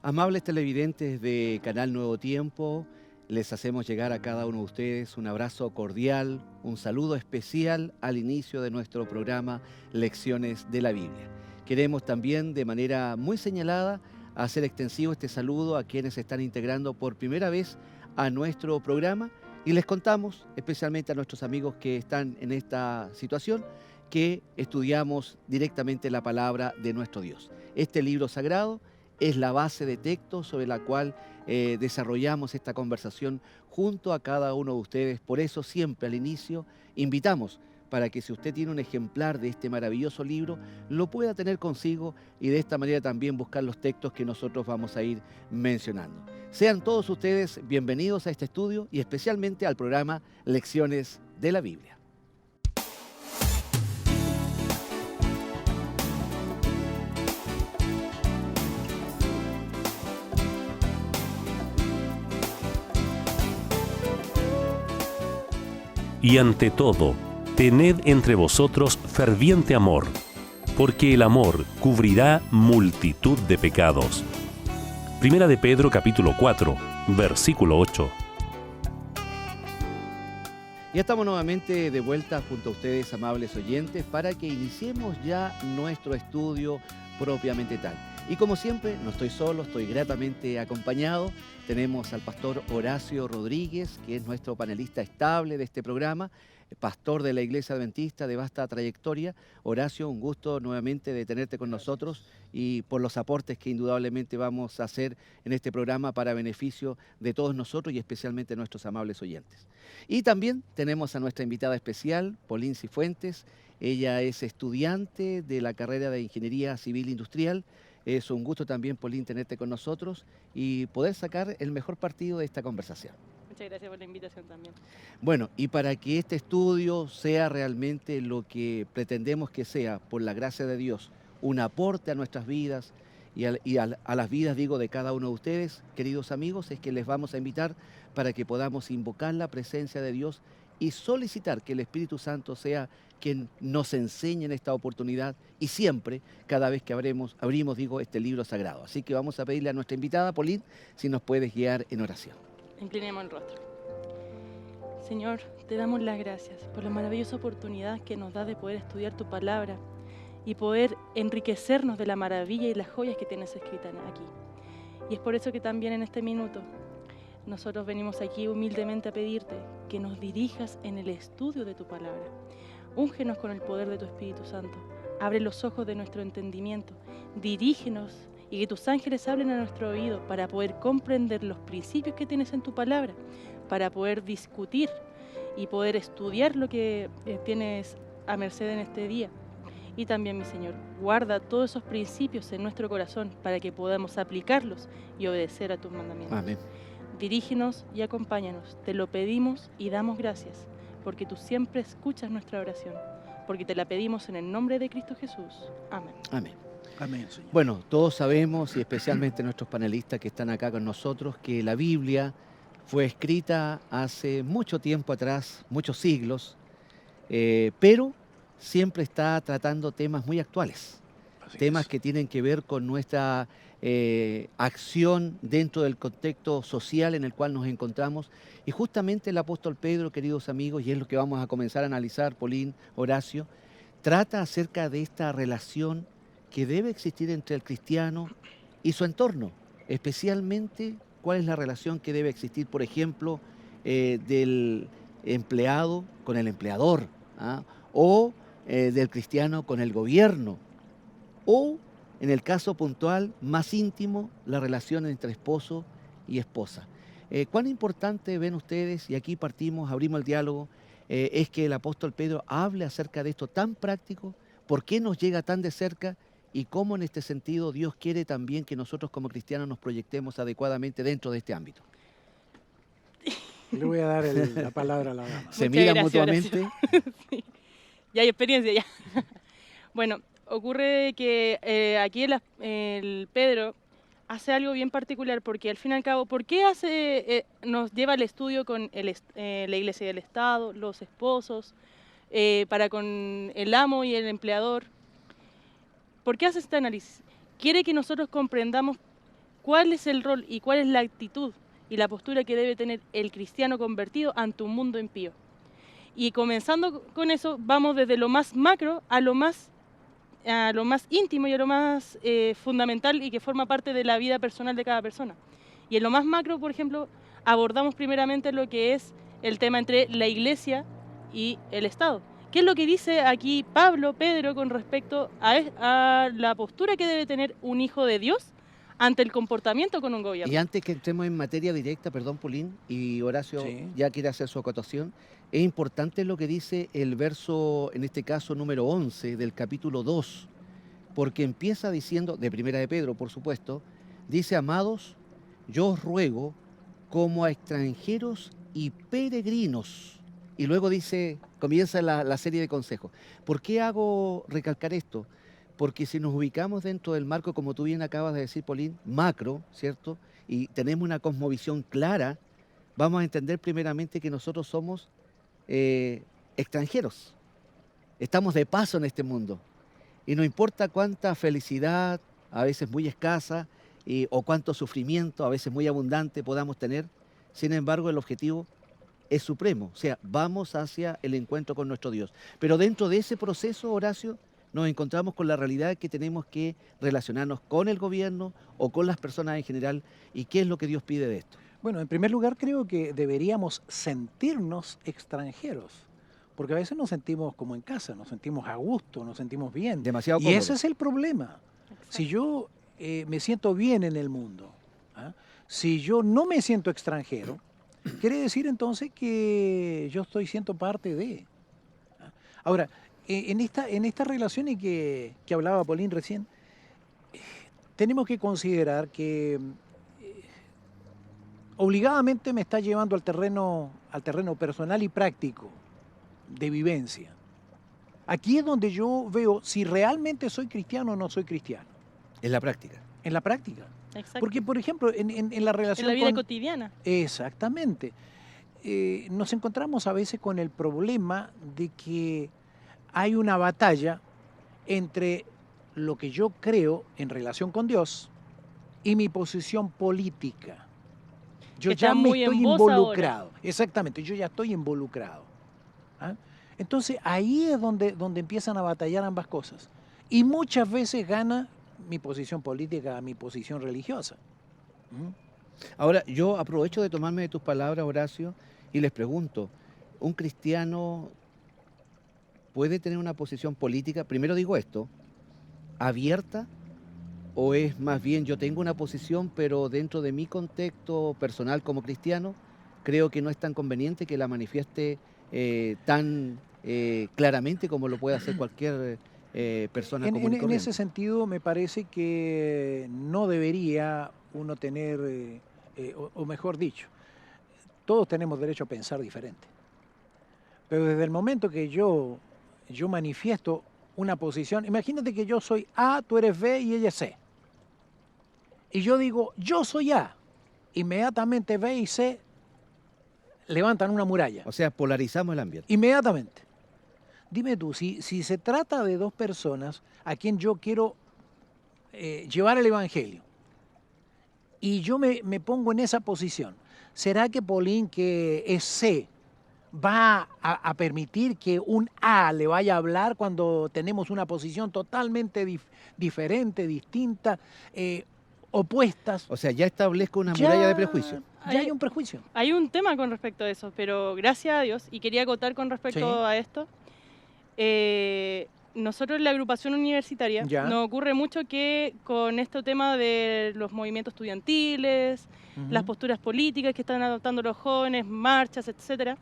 Amables televidentes de Canal Nuevo Tiempo, les hacemos llegar a cada uno de ustedes un abrazo cordial, un saludo especial al inicio de nuestro programa Lecciones de la Biblia. Queremos también de manera muy señalada hacer extensivo este saludo a quienes se están integrando por primera vez a nuestro programa y les contamos, especialmente a nuestros amigos que están en esta situación, que estudiamos directamente la palabra de nuestro Dios. Este libro sagrado es la base de texto sobre la cual desarrollamos esta conversación junto a cada uno de ustedes. Por eso siempre al inicio invitamos para que si usted tiene un ejemplar de este maravilloso libro, lo pueda tener consigo y de esta manera también buscar los textos que nosotros vamos a ir mencionando. Sean todos ustedes bienvenidos a este estudio y especialmente al programa Lecciones de la Biblia. Y ante todo, tened entre vosotros ferviente amor, porque el amor cubrirá multitud de pecados. Primera de Pedro capítulo 4, versículo 8. Ya estamos nuevamente de vuelta junto a ustedes, amables oyentes, para que iniciemos ya nuestro estudio propiamente tal. Y como siempre, no estoy solo, estoy gratamente acompañado. Tenemos al pastor Horacio Rodríguez, que es nuestro panelista estable de este programa, pastor de la Iglesia Adventista de vasta trayectoria. Horacio, un gusto nuevamente de tenerte con nosotros y por los aportes que indudablemente vamos a hacer en este programa para beneficio de todos nosotros y especialmente de nuestros amables oyentes. Y también tenemos a nuestra invitada especial, Polín Cifuentes. Ella es estudiante de la carrera de Ingeniería Civil Industrial. Es un gusto también, Polín, tenerte con nosotros y poder sacar el mejor partido de esta conversación. Muchas gracias por la invitación también. Bueno, y para que este estudio sea realmente lo que pretendemos que sea, por la gracia de Dios, un aporte a nuestras vidas y a las vidas, digo, de cada uno de ustedes, queridos amigos, es que les vamos a invitar para que podamos invocar la presencia de Dios y solicitar que el Espíritu Santo sea quien nos enseñe en esta oportunidad y siempre, cada vez que abrimos, este libro sagrado. Así que vamos a pedirle a nuestra invitada, Polín, si nos puedes guiar en oración. Inclinemos el rostro. Señor, te damos las gracias por la maravillosa oportunidad que nos da de poder estudiar tu palabra y poder enriquecernos de la maravilla y las joyas que tienes escritas aquí. Y es por eso que también en este minuto nosotros venimos aquí humildemente a pedirte que nos dirijas en el estudio de tu palabra. Úngenos con el poder de tu Espíritu Santo. Abre los ojos de nuestro entendimiento. Dirígenos y que tus ángeles hablen a nuestro oído para poder comprender los principios que tienes en tu palabra, para poder discutir y poder estudiar lo que tienes a merced en este día. Y también, mi Señor, guarda todos esos principios en nuestro corazón para que podamos aplicarlos y obedecer a tus mandamientos. Amén. Dirígenos y acompáñanos. Te lo pedimos y damos gracias, porque tú siempre escuchas nuestra oración, porque te la pedimos en el nombre de Cristo Jesús. Amén. Amén. Amén, Señor. Bueno, todos sabemos, y especialmente nuestros panelistas que están acá con nosotros, que la Biblia fue escrita hace mucho tiempo atrás, muchos siglos, pero siempre está tratando temas muy actuales, temas que tienen que ver con nuestra acción dentro del contexto social en el cual nos encontramos. Y justamente el apóstol Pedro, queridos amigos, y es lo que vamos a comenzar a analizar, Polín, Horacio, trata acerca de esta relación que debe existir entre el cristiano y su entorno, especialmente cuál es la relación que debe existir, por ejemplo, del empleado con el empleador, ¿ah? O del cristiano con el gobierno, o en el caso puntual más íntimo, la relación entre esposo y esposa. ¿Cuán importante ven ustedes, y aquí abrimos el diálogo, es que el apóstol Pedro hable acerca de esto tan práctico, por qué nos llega tan de cerca y cómo en este sentido Dios quiere también que nosotros como cristianos nos proyectemos adecuadamente dentro de este ámbito? Le voy a dar la palabra a la dama. Se Muchas miran gracias, mutuamente. Sí. Ya hay experiencia ya. Bueno, ocurre que aquí el Pedro hace algo bien particular, porque al fin y al cabo, ¿por qué nos lleva al estudio con la iglesia y el Estado, los esposos, para con el amo y el empleador? ¿Por qué hace este análisis? Quiere que nosotros comprendamos cuál es el rol y cuál es la actitud y la postura que debe tener el cristiano convertido ante un mundo impío. Y comenzando con eso, vamos desde lo más macro a lo más íntimo y a lo más fundamental y que forma parte de la vida personal de cada persona. Y en lo más macro, por ejemplo, abordamos primeramente lo que es el tema entre la iglesia y el Estado. ¿Qué es lo que dice aquí Pedro, con respecto a la postura que debe tener un hijo de Dios ante el comportamiento con un gobierno? Y antes que entremos en materia directa, perdón, Pulín, y Horacio Sí. ya quiere hacer su acotación, es importante lo que dice el verso, en este caso número 11 del capítulo 2, porque empieza diciendo, de Primera de Pedro, por supuesto, dice: amados, yo os ruego como a extranjeros y peregrinos. Y luego dice, comienza la serie de consejos. ¿Por qué hago recalcar esto? Porque si nos ubicamos dentro del marco, como tú bien acabas de decir, Paulín, macro, ¿cierto? Y tenemos una cosmovisión clara, vamos a entender primeramente que nosotros somos extranjeros. Estamos de paso en este mundo. Y no importa cuánta felicidad, a veces muy escasa, o cuánto sufrimiento, a veces muy abundante, podamos tener, sin embargo, el objetivo es supremo. O sea, vamos hacia el encuentro con nuestro Dios. Pero dentro de ese proceso, Horacio, nos encontramos con la realidad de que tenemos que relacionarnos con el gobierno o con las personas en general. ¿Y qué es lo que Dios pide de esto? Bueno, en primer lugar creo que deberíamos sentirnos extranjeros, porque a veces nos sentimos como en casa, nos sentimos a gusto, nos sentimos bien. Demasiado Y cómodo. ese es el problema. Si yo me siento bien en el mundo, ¿ah? Si yo no me siento extranjero, quiere decir entonces que yo estoy siendo parte de. ¿Ah? Ahora, en esta relación y que hablaba Paulín recién, tenemos que considerar que obligadamente me está llevando al terreno personal y práctico de vivencia. Aquí es donde yo veo si realmente soy cristiano o no soy cristiano. En la práctica. En la práctica. Exacto. Porque, por ejemplo, en la relación en la vida con... cotidiana. Exactamente. Nos encontramos a veces con el problema de que hay una batalla entre lo que yo creo en relación con Dios y mi posición política. Yo Que ya está me muy en estoy vos involucrado. Exactamente, yo ya estoy involucrado. ¿Ah? Entonces ahí es donde empiezan a batallar ambas cosas. Y muchas veces gana mi posición política a mi posición religiosa. ¿Mm? Ahora, yo aprovecho de tomarme de tus palabras, Horacio, y les pregunto, ¿un cristiano puede tener una posición política, primero digo esto, abierta, o es más bien yo tengo una posición, pero dentro de mi contexto personal como cristiano, creo que no es tan conveniente que la manifieste tan claramente como lo puede hacer cualquier persona común y En corriente? ese sentido, me parece que no debería uno tener, o mejor dicho, todos tenemos derecho a pensar diferente. Pero desde el momento que yo manifiesto una posición, imagínate que yo soy A, tú eres B y ella es C. Y yo digo, yo soy A. Inmediatamente B y C levantan una muralla. O sea, polarizamos el ambiente. Inmediatamente. Dime tú, si se trata de dos personas a quien yo quiero llevar el Evangelio y yo me pongo en esa posición, ¿será que Paulín, que es C, va a permitir que un A le vaya a hablar cuando tenemos una posición totalmente diferente, distinta, opuestas? O sea, ya establezco una muralla de prejuicio. Ya hay un prejuicio. Hay un tema con respecto a eso, pero gracias a Dios, y quería acotar con respecto Sí. a esto, nosotros en la agrupación universitaria Ya. nos ocurre mucho que con este tema de los movimientos estudiantiles, Ujú. las posturas políticas que están adoptando los jóvenes, marchas, etcétera,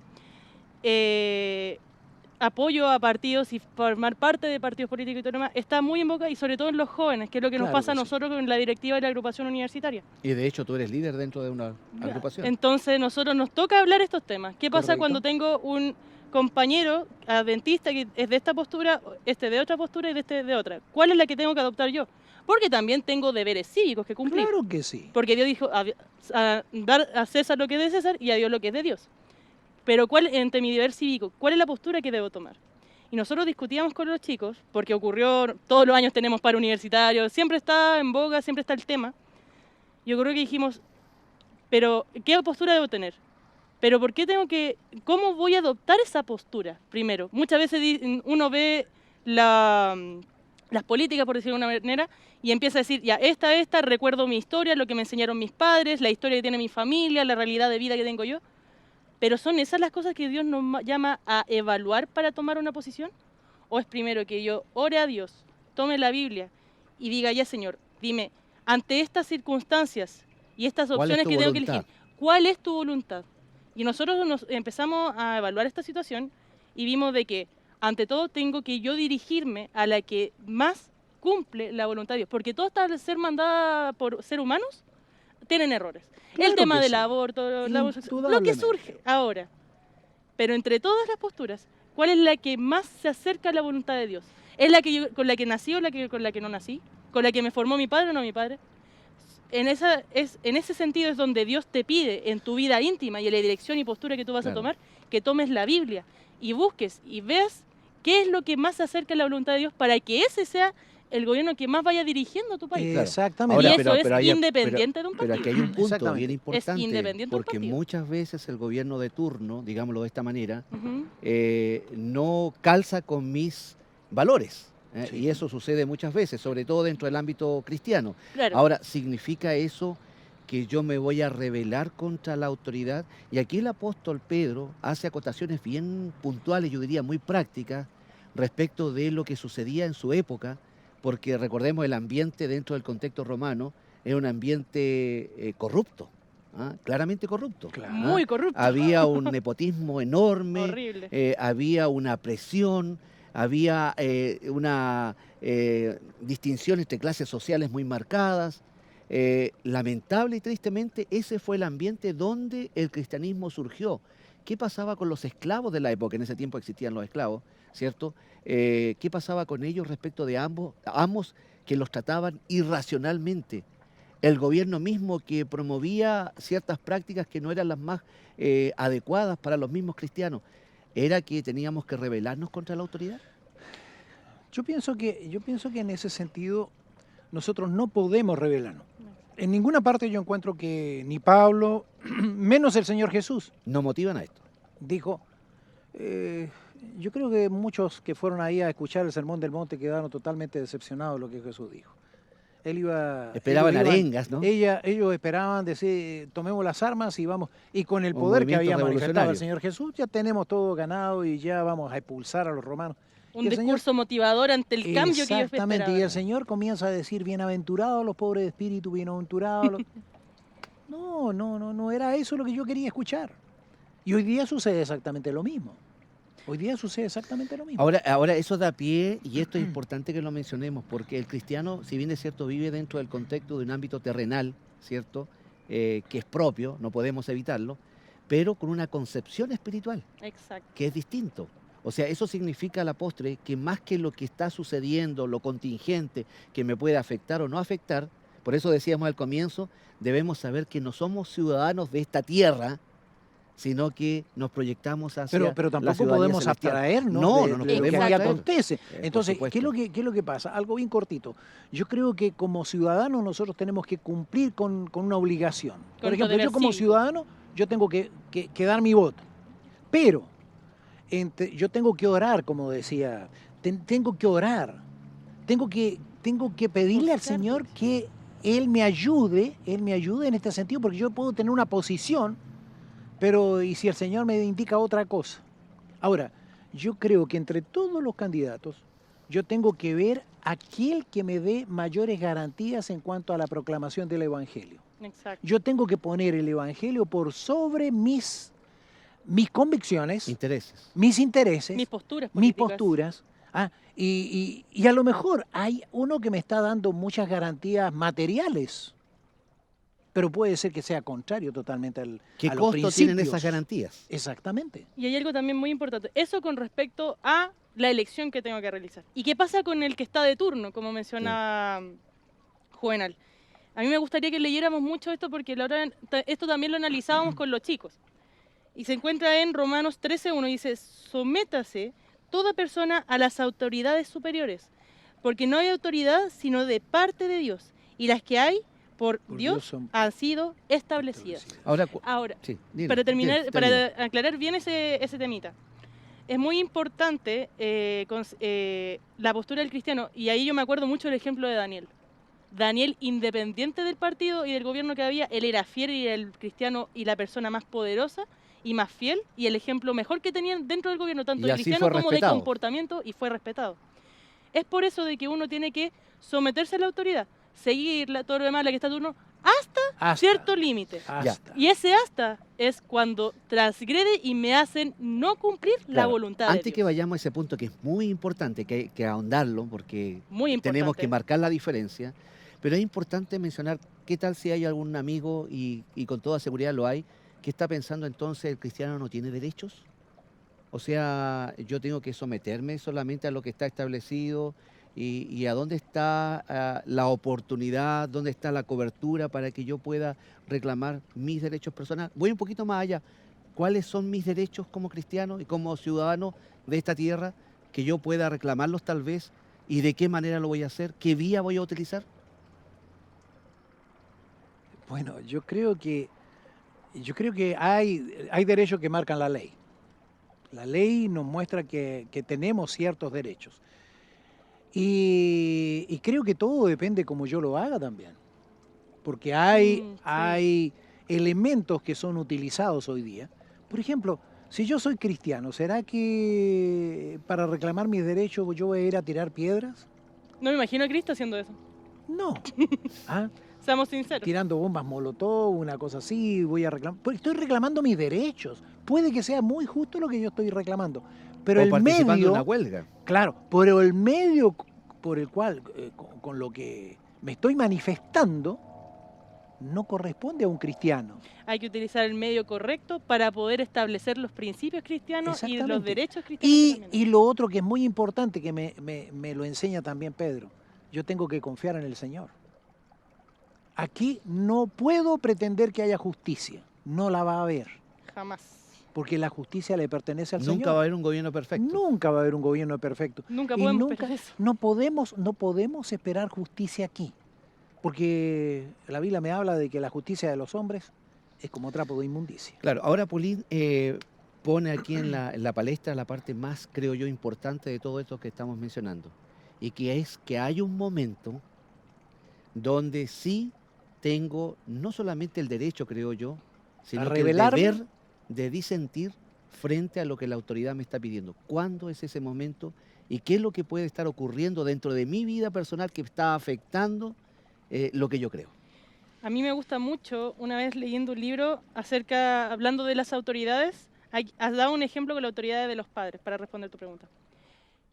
apoyo a partidos y formar parte de partidos políticos y todo lo demás está muy en boca, y sobre todo en los jóvenes, que es lo que nos Claro pasa a que sí. nosotros con la directiva de la agrupación universitaria. Y de hecho tú eres líder dentro de una agrupación. Entonces nosotros nos toca hablar estos temas. ¿Qué pasa Correcto. cuando tengo un compañero adventista que es de esta postura, este de otra postura y este de otra? ¿Cuál es la que tengo que adoptar yo? Porque también tengo deberes cívicos que cumplir. Claro que sí. Porque Dios dijo a dar a César lo que es de César y a Dios lo que es de Dios. Pero entre mi deber cívico, ¿cuál es la postura que debo tomar? Y nosotros discutíamos con los chicos, porque ocurrió, todos los años tenemos paro universitario, siempre está en boga, siempre está el tema. yo creo que dijimos, pero ¿qué postura debo tener? Pero ¿por qué cómo voy a adoptar esa postura? Primero, muchas veces uno ve las políticas, por decirlo de una manera, y empieza a decir, ya, esta, recuerdo mi historia, lo que me enseñaron mis padres, la historia que tiene mi familia, la realidad de vida que tengo yo. Pero ¿son esas las cosas que Dios nos llama a evaluar para tomar una posición? ¿O es primero que yo ore a Dios, tome la Biblia y diga, ya Señor, dime, ante estas circunstancias y estas opciones que tengo que elegir, ¿cuál es tu voluntad? Y nosotros nos empezamos a evaluar esta situación y vimos de que, ante todo, tengo que yo dirigirme a la que más cumple la voluntad de Dios. Porque todo está al ser mandada por seres humanos, tienen errores. Claro el tema que del sí. aborto, lo que Indudablemente. surge ahora. Pero entre todas las posturas, ¿cuál es la que más se acerca a la voluntad de Dios? ¿Es la que con la que nací o con la que no nací? ¿Con la que me formó mi padre o no mi padre? En ese sentido es donde Dios te pide en tu vida íntima y en la dirección y postura que tú vas a tomar, que tomes la Biblia y busques y veas qué es lo que más se acerca a la voluntad de Dios para que ese sea el gobierno que más vaya dirigiendo a tu país. Claro. Exactamente. Ahora, eso es independiente de un Pero aquí hay partido. un punto Exactamente. bien importante, independiente de un porque partido. muchas veces el gobierno de turno, digámoslo de esta manera, Ujú. no calza con mis valores. Sí. Y eso sucede muchas veces, sobre todo dentro del ámbito cristiano. Claro. Ahora, ¿significa eso que yo me voy a rebelar contra la autoridad? Y aquí el apóstol Pedro hace acotaciones bien puntuales, yo diría muy prácticas, respecto de lo que sucedía en su época, porque recordemos el ambiente dentro del contexto romano era un ambiente corrupto, claramente corrupto. Claro. Muy corrupto. Había un nepotismo enorme, Horrible. había una presión, había una distinción entre clases sociales muy marcadas. Lamentable y tristemente, ese fue el ambiente donde el cristianismo surgió. ¿Qué pasaba con los esclavos de la época? En ese tiempo existían los esclavos, ¿cierto? ¿Qué pasaba con ellos respecto de amos que los trataban irracionalmente? El gobierno mismo que promovía ciertas prácticas que no eran las más adecuadas para los mismos cristianos. ¿Era que teníamos que rebelarnos contra la autoridad? Yo pienso que en ese sentido nosotros no podemos rebelarnos. En ninguna parte yo encuentro que ni Pablo, menos el Señor Jesús, ¿Nos motivan a esto? dijo, yo creo que muchos que fueron ahí a escuchar el Sermón del Monte quedaron totalmente decepcionados de lo que Jesús dijo. Esperaban arengas, ¿no? Ellos esperaban decir, tomemos las armas y vamos. Y con el poder que había manifestado el Señor Jesús, ya tenemos todo ganado y ya vamos a expulsar a los romanos. Un discurso motivador ante el cambio que ellos esperaban. Exactamente, y el Señor comienza a decir, bienaventurados los pobres de espíritu, bienaventurados. No era eso lo que yo quería escuchar. Y hoy día sucede exactamente lo mismo. Ahora eso da pie, y esto es importante que lo mencionemos, porque el cristiano, si bien es cierto, vive dentro del contexto de un ámbito terrenal, ¿cierto? Que es propio, no podemos evitarlo, pero con una concepción espiritual. Exacto. Que es distinto. O sea, eso significa a la postre que más que lo que está sucediendo, lo contingente, que me puede afectar o no afectar, por eso decíamos al comienzo, debemos saber que no somos ciudadanos de esta tierra, sino que nos proyectamos hacia pero la tampoco ciudadanía podemos celestial. abstraernos No de nos lo podemos que abstraer. acontece. Por Entonces, supuesto. ¿qué es lo que pasa? Algo bien cortito. Yo creo que como ciudadanos nosotros tenemos que cumplir con una obligación. Por Con ejemplo, deber yo como cívico. ciudadano, yo tengo que dar mi voto. Pero yo tengo que orar, como decía, tengo que orar. Tengo que pedirle al Señor que Él me ayude en este sentido, porque yo puedo tener una posición, pero ¿y si el Señor me indica otra cosa? Ahora, yo creo que entre todos los candidatos, yo tengo que ver aquel que me dé mayores garantías en cuanto a la proclamación del Evangelio. Exacto. Yo tengo que poner el Evangelio por sobre mis convicciones, Intereses. mis intereses, Mis posturas mis políticas. posturas. Y a lo mejor hay uno que me está dando muchas garantías materiales, pero puede ser que sea contrario totalmente a ¿Qué los costo principios. tienen esas garantías? Exactamente. Y hay algo también muy importante. Eso con respecto a la elección que tengo que realizar. ¿Y qué pasa con el que está de turno, como mencionaba Juvenal? A mí me gustaría que leyéramos mucho esto porque esto también lo analizábamos con los chicos. Y se encuentra en Romanos 13:1 y dice, sométase toda persona a las autoridades superiores, porque no hay autoridad sino de parte de Dios, y las que hay por Por Dios Dios son han sido establecidas. establecidas. Ahora, Ahora, sí, dile, para terminar, dile, para termina. aclarar bien ese temita, es muy importante la postura del cristiano, y ahí yo me acuerdo mucho del ejemplo de Daniel. Daniel, independiente del partido y del gobierno que había, él era fiel y era el cristiano y la persona más poderosa y más fiel, y el ejemplo mejor que tenían dentro del gobierno, tanto Y de así cristiano fue como de respetado. comportamiento, y fue respetado. Es por eso de que uno tiene que someterse a la autoridad, seguirla, todo lo demás, la que está a turno, hasta Hasta, cierto límite. hasta. Y ese hasta es cuando transgrede y me hacen no cumplir la Claro, voluntad de antes Dios. que vayamos a ese punto que es muy importante, que hay que ahondarlo, porque Muy importante. tenemos que marcar la diferencia, pero es importante mencionar qué tal si hay algún amigo, y con toda seguridad lo hay, que está pensando entonces el cristiano no tiene derechos. O sea, yo tengo que someterme solamente a lo que está establecido, y a dónde está la oportunidad, dónde está la cobertura para que yo pueda reclamar mis derechos personales. Voy un poquito más allá. ¿Cuáles son mis derechos como cristiano y como ciudadano de esta tierra que yo pueda reclamarlos tal vez? ¿Y de qué manera lo voy a hacer? ¿Qué vía voy a utilizar? Bueno, yo creo que hay derechos que marcan la ley. La ley nos muestra que tenemos ciertos derechos. Y creo que todo depende como yo lo haga también. Porque Sí. hay elementos que son utilizados hoy día. Por ejemplo, si yo soy cristiano, ¿será que para reclamar mis derechos yo voy a ir a tirar piedras? No me imagino a Cristo haciendo eso. No. ¿Ah? Seamos sinceros. Tirando bombas molotov, una cosa así, voy a reclamar. Pues estoy reclamando mis derechos. Puede que sea muy justo lo que yo estoy reclamando. Pero O el participando en medio, una huelga. claro, pero el medio por el cual, con lo que me estoy manifestando, no corresponde a un cristiano. Hay que utilizar el medio correcto para poder establecer los principios cristianos y los Exactamente. derechos cristianos. Y también. lo otro que es muy importante, que me lo enseña también Pedro, yo tengo que confiar en el Señor. Aquí no puedo pretender que haya justicia, no la va a haber, Jamás. porque la justicia le pertenece al Nunca Señor. va a haber un gobierno perfecto. Nunca va a haber un gobierno perfecto. Nunca Y podemos nunca, esperar eso. no podemos esperar justicia aquí, porque la Biblia me habla de que la justicia de los hombres es como trapo de inmundicia. Claro, ahora Paulín pone aquí en la palestra la parte más, creo yo, importante de todo esto que estamos mencionando. Y que es que hay un momento donde sí tengo no solamente el derecho, creo yo, sino que el rebelarme. deber de disentir frente a lo que la autoridad me está pidiendo. ¿Cuándo es ese momento? ¿Y qué es lo que puede estar ocurriendo dentro de mi vida personal que está afectando lo que yo creo? A mí me gusta mucho, una vez leyendo un libro hablando de las autoridades, has dado un ejemplo con la autoridad de los padres, para responder tu pregunta.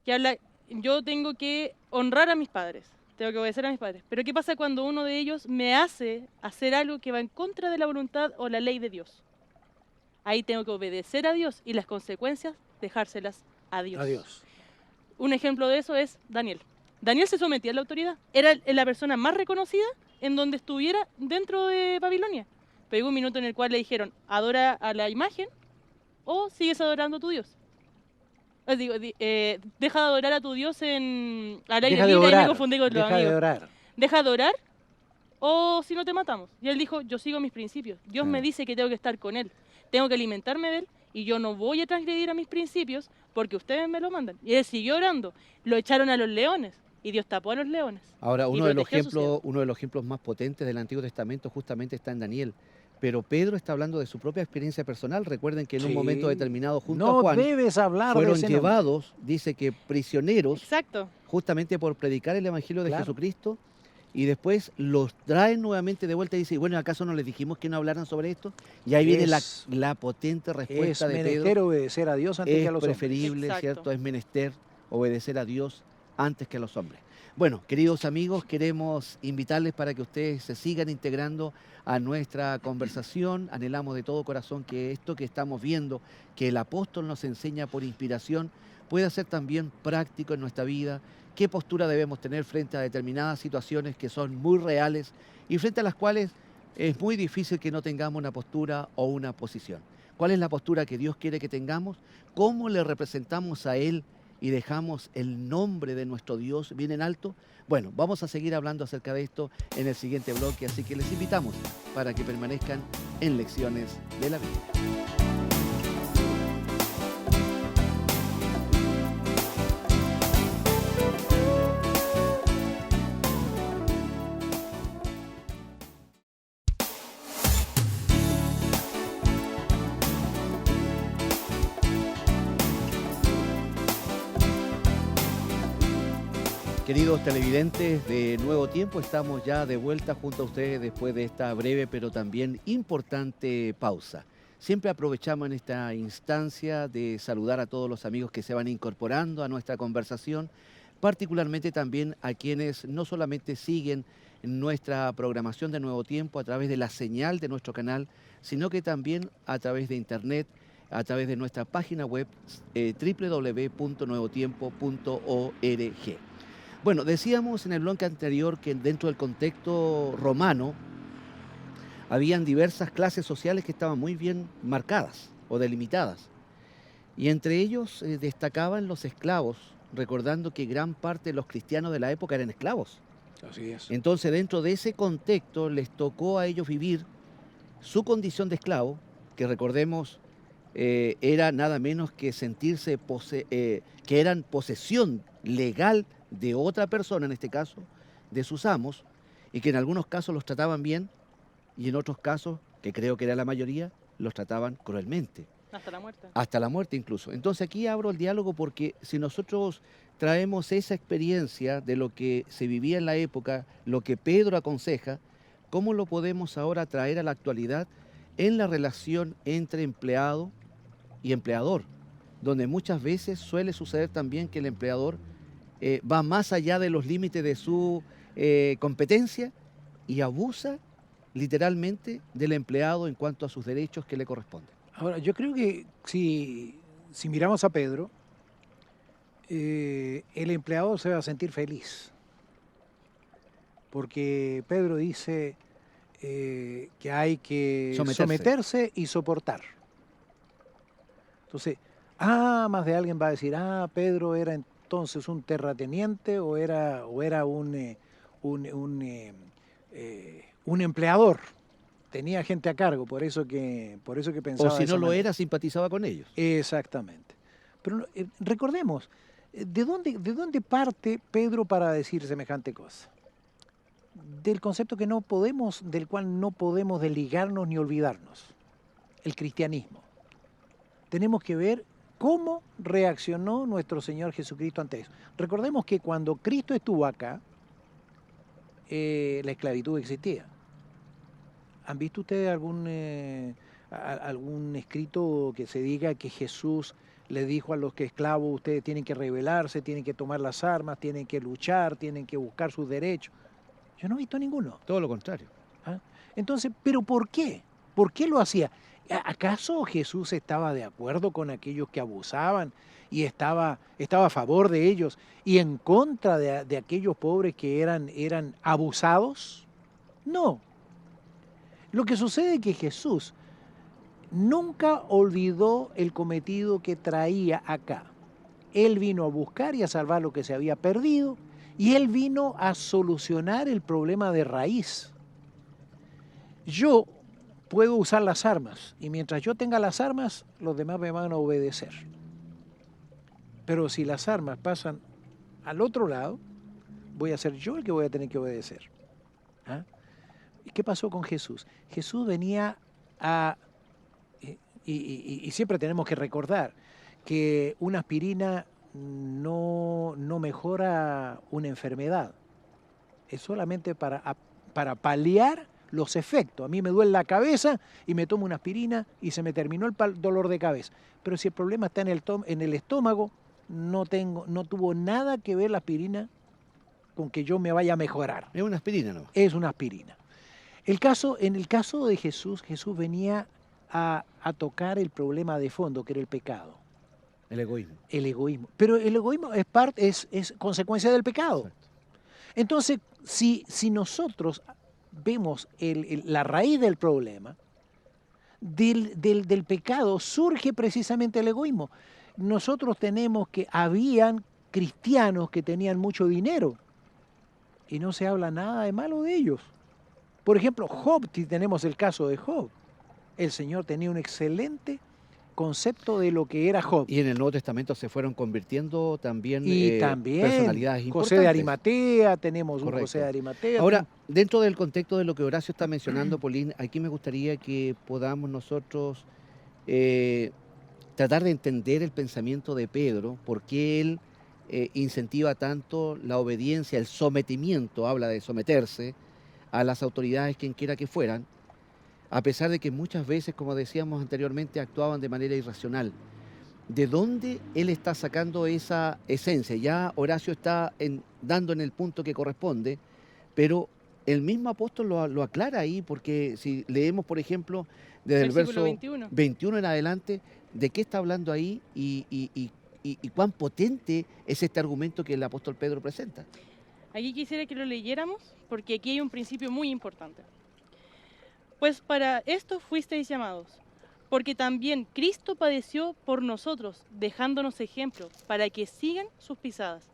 Que habla, yo tengo que honrar a mis padres, tengo que obedecer a mis padres. Pero ¿qué pasa cuando uno de ellos me hace hacer algo que va en contra de la voluntad o la ley de Dios? Ahí tengo que obedecer a Dios y las consecuencias dejárselas a Dios. Adiós. Un ejemplo de eso es Daniel. Daniel se sometía a la autoridad. Era la persona más reconocida en donde estuviera dentro de Babilonia. Pero llegó un minuto en el cual le dijeron, adora a la imagen o sigues adorando a tu Dios. Deja de adorar a tu Dios al aire Deja de libre, y me orar. confundí con los Deja de amigos. orar. Deja de orar o si no te matamos. Y él dijo, yo sigo mis principios. Dios me Claro. dice que tengo que estar con él. Tengo que alimentarme de él y yo no voy a transgredir a mis principios porque ustedes me lo mandan. Y él siguió orando. Lo echaron a los leones y Dios tapó a los leones. Ahora, Y uno de los protegió a sus hijos. ejemplos más potentes del Antiguo Testamento justamente está en Daniel. Pero Pedro está hablando de su propia experiencia personal. Recuerden que en un Sí. momento determinado, junto No a Juan, debes hablar de fueron ese nombre. llevados, dice que prisioneros, Exacto. justamente por predicar el Evangelio de Claro. Jesucristo, y después los traen nuevamente de vuelta y dice, bueno, ¿acaso no les dijimos que no hablaran sobre esto? Y ahí viene Es- la potente Es respuesta de menester Pedro. obedecer a Dios antes que a Es los hombres. preferible, Exacto. ¿cierto? Es menester obedecer a Dios antes que a los hombres. Bueno, queridos amigos, queremos invitarles para que ustedes se sigan integrando a nuestra conversación. Anhelamos de todo corazón que esto que estamos viendo, que el apóstol nos enseña por inspiración, pueda ser también práctico en nuestra vida. ¿Qué postura debemos tener frente a determinadas situaciones que son muy reales y frente a las cuales es muy difícil que no tengamos una postura o una posición? ¿Cuál es la postura que Dios quiere que tengamos? ¿Cómo le representamos a Él y dejamos el nombre de nuestro Dios bien en alto? Bueno, vamos a seguir hablando acerca de esto en el siguiente bloque, así que les invitamos para que permanezcan en Lecciones de la Biblia. Queridos televidentes de Nuevo Tiempo, estamos ya de vuelta junto a ustedes después de esta breve pero también importante pausa. Siempre aprovechamos en esta instancia de saludar a todos los amigos que se van incorporando a nuestra conversación, particularmente también a quienes no solamente siguen nuestra programación de Nuevo Tiempo a través de la señal de nuestro canal, sino que también a través de internet, a través de nuestra página web www.nuevotiempo.org. Bueno, decíamos en el bloque anterior que dentro del contexto romano habían diversas clases sociales que estaban muy bien marcadas o delimitadas. Y entre ellos destacaban los esclavos, recordando que gran parte de los cristianos de la época eran esclavos. Así es. Entonces, dentro de ese contexto les tocó a ellos vivir su condición de esclavo, que recordemos era nada menos que sentirse que eran posesión legal de otra persona, en este caso, de sus amos, y que en algunos casos los trataban bien, y en otros casos, que creo que era la mayoría, los trataban cruelmente. Hasta la muerte. Hasta la muerte incluso. Entonces aquí abro el diálogo porque si nosotros traemos esa experiencia de lo que se vivía en la época, lo que Pedro aconseja, ¿cómo lo podemos ahora traer a la actualidad en la relación entre empleado y empleador? Donde muchas veces suele suceder también que el empleador va más allá de los límites de su competencia y abusa literalmente del empleado en cuanto a sus derechos que le corresponden. Ahora, yo creo que si miramos a Pedro, el empleado se va a sentir feliz. Porque Pedro dice que hay que someterse y soportar. Entonces, más de alguien va a decir, Pedro era entonces un terrateniente o era un empleador. Tenía gente a cargo, por eso que pensaba. O si no lo era, simpatizaba con ellos. Exactamente. Pero recordemos, ¿de dónde parte Pedro para decir semejante cosa? Del concepto del cual no podemos desligarnos ni olvidarnos, el cristianismo. Tenemos que ver cómo reaccionó nuestro Señor Jesucristo ante eso. Recordemos que cuando Cristo estuvo acá, la esclavitud existía. ¿Han visto ustedes algún escrito que se diga que Jesús le dijo a los que esclavos, ustedes tienen que rebelarse, tienen que tomar las armas, tienen que luchar, tienen que buscar sus derechos? Yo no he visto ninguno. Todo lo contrario. Entonces, ¿pero por qué? ¿Por qué lo hacía? ¿Acaso Jesús estaba de acuerdo con aquellos que abusaban y estaba a favor de ellos y en contra de aquellos pobres que eran abusados? No. Lo que sucede es que Jesús nunca olvidó el cometido que traía acá. Él vino a buscar y a salvar lo que se había perdido y Él vino a solucionar el problema de raíz. Yo puedo usar las armas y mientras yo tenga las armas, los demás me van a obedecer. Pero si las armas pasan al otro lado, voy a ser yo el que voy a tener que obedecer. ¿Y qué pasó con Jesús? Jesús venía y siempre tenemos que recordar que una aspirina no mejora una enfermedad. Es solamente para paliar los efectos. A mí me duele la cabeza y me tomo una aspirina y se me terminó el dolor de cabeza. Pero si el problema está en el estómago, no tuvo nada que ver la aspirina con que yo me vaya a mejorar. Es una aspirina, ¿no? Es una aspirina. En el caso de Jesús, Jesús venía a tocar el problema de fondo, que era el pecado. El egoísmo. El egoísmo. Pero el egoísmo es consecuencia del pecado. Exacto. Entonces, si nosotros vemos la raíz del problema, del pecado surge precisamente el egoísmo. nosotros tenemos que habían cristianos que tenían mucho dinero y no se habla nada de malo de ellos. Por ejemplo, Job, si tenemos el caso de Job, el Señor tenía un excelente concepto de lo que era Job. Y en el Nuevo Testamento se fueron convirtiendo también, Y también personalidades importantes. José de Arimatea, tenemos Correcto. un José de Arimatea. Ahora, dentro del contexto de lo que Horacio está mencionando, Paulín, aquí me gustaría que podamos nosotros tratar de entender el pensamiento de Pedro, por qué él incentiva tanto la obediencia, el sometimiento, habla de someterse a las autoridades, quien quiera que fueran, a pesar de que muchas veces, como decíamos anteriormente, actuaban de manera irracional. ¿De dónde él está sacando esa esencia? Ya Horacio está dando en el punto que corresponde, pero el mismo apóstol lo aclara ahí, porque si leemos, por ejemplo, desde el verso 21 en adelante, ¿de qué está hablando ahí y cuán potente es este argumento que el apóstol Pedro presenta? Aquí quisiera que lo leyéramos, porque aquí hay un principio muy importante. Pues para esto fuisteis llamados, porque también Cristo padeció por nosotros, dejándonos ejemplo, para que sigan sus pisadas,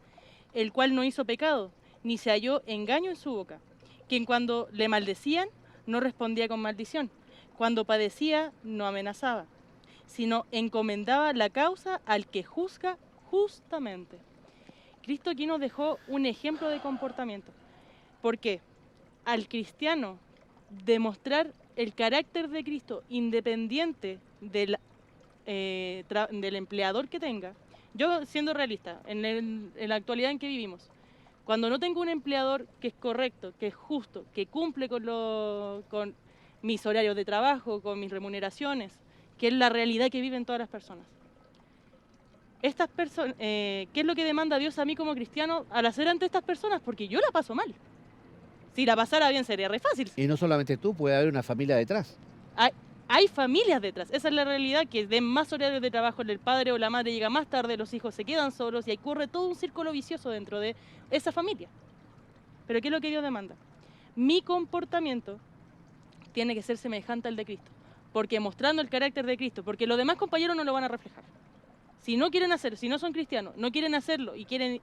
el cual no hizo pecado, ni se halló engaño en su boca, quien cuando le maldecían, no respondía con maldición, cuando padecía, no amenazaba, sino encomendaba la causa al que juzga justamente. Cristo aquí nos dejó un ejemplo de comportamiento, porque al cristiano demostrar el carácter de Cristo independiente del empleador que tenga. Yo, siendo realista, en la actualidad en que vivimos, cuando no tengo un empleador que es correcto, que es justo, que cumple con mis horarios de trabajo, con mis remuneraciones, que es la realidad que viven todas las personas. Estas personas, ¿qué es lo que demanda Dios a mí como cristiano al hacer ante estas personas? Porque yo la paso mal. Si la pasara bien sería re fácil. Y no solamente tú, puede haber una familia detrás. Hay familias detrás, esa es la realidad, que den más horarios de trabajo, el padre o la madre llega más tarde, los hijos se quedan solos y ahí ocurre todo un círculo vicioso dentro de esa familia. Pero ¿qué es lo que Dios demanda? Mi comportamiento tiene que ser semejante al de Cristo, porque mostrando el carácter de Cristo, porque los demás compañeros no lo van a reflejar. Si no quieren hacer, si no son cristianos, no quieren hacerlo y quieren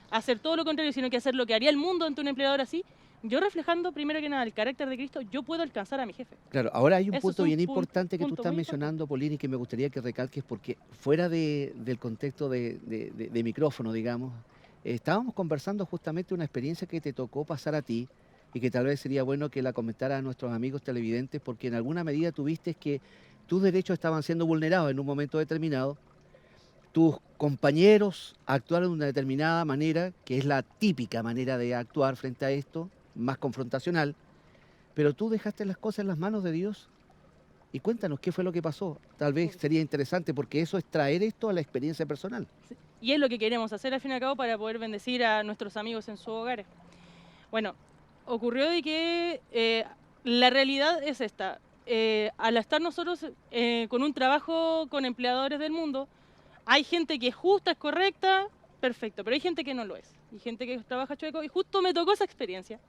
hacer todo lo contrario, sino que hacer lo que haría el mundo ante un empleador así, yo reflejando primero que nada el carácter de Cristo, yo puedo alcanzar a mi jefe. Claro, ahora hay un Eso punto es un bien importante que tú punto estás muy mencionando, Paulín, y que me gustaría que recalques, porque fuera del contexto de micrófono, digamos, estábamos conversando justamente una experiencia que te tocó pasar a ti y que tal vez sería bueno que la comentara a nuestros amigos televidentes, porque en alguna medida tuviste que tus derechos estaban siendo vulnerados en un momento determinado. Tus compañeros actuaron de una determinada manera, que es la típica manera de actuar frente a esto, más confrontacional, pero tú dejaste las cosas en las manos de Dios. Y cuéntanos qué fue lo que pasó. Tal vez sería interesante, porque eso es traer esto a la experiencia personal. Y es lo que queremos hacer al fin y al cabo para poder bendecir a nuestros amigos en sus hogares. Bueno, ocurrió de que la realidad es esta. Al estar nosotros con un trabajo con empleadores del mundo, hay gente que es justa, es correcta, perfecto, pero hay gente que no lo es. Y gente que trabaja chueco, y justo me tocó esa experiencia,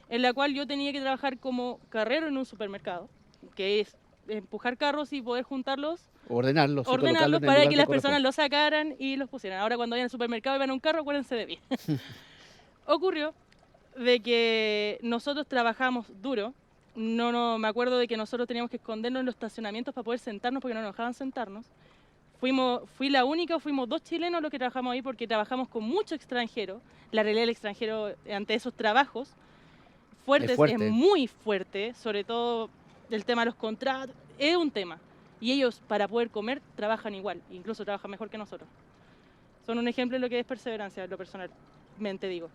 en la cual yo tenía que trabajar como carrero en un supermercado, que es empujar carros y poder juntarlos, Ordenarlos para que las personas los sacaran y los pusieran. Ahora cuando vayan al supermercado y van a un carro, acuérdense de mí. Ocurrió de que nosotros trabajamos duro. Me acuerdo de que nosotros teníamos que escondernos en los estacionamientos para poder sentarnos, porque no nos dejaban sentarnos. Fui la única, fuimos 2 chilenos los que trabajamos ahí, porque trabajamos con mucho extranjero. La realidad del extranjero ante esos trabajos fuertes es muy fuerte, sobre todo el tema de los contratos, es un tema. Y ellos, para poder comer, trabajan igual, incluso trabajan mejor que nosotros. Son un ejemplo de lo que es perseverancia, lo personalmente digo.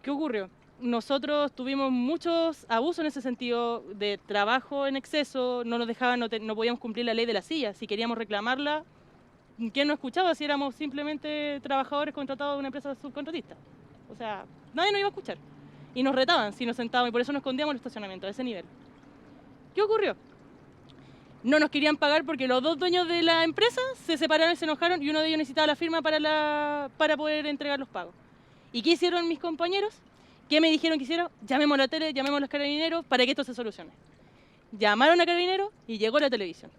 ¿Qué ocurrió? Nosotros tuvimos muchos abusos en ese sentido de trabajo en exceso, no nos dejaban, no podíamos cumplir la ley de la silla. Si queríamos reclamarla, ¿quién nos escuchaba si éramos simplemente trabajadores contratados de una empresa subcontratista? O sea, nadie nos iba a escuchar. Y nos retaban si nos sentábamos, y por eso nos escondíamos en el estacionamiento, a ese nivel. ¿Qué ocurrió? No nos querían pagar porque los 2 dueños de la empresa se separaron y se enojaron, y uno de ellos necesitaba la firma para poder entregar los pagos. ¿Y qué hicieron mis compañeros? ¿Qué me dijeron que hicieron? Llamemos a la tele, llamemos a los carabineros para que esto se solucione. Llamaron a carabineros y llegó la televisión.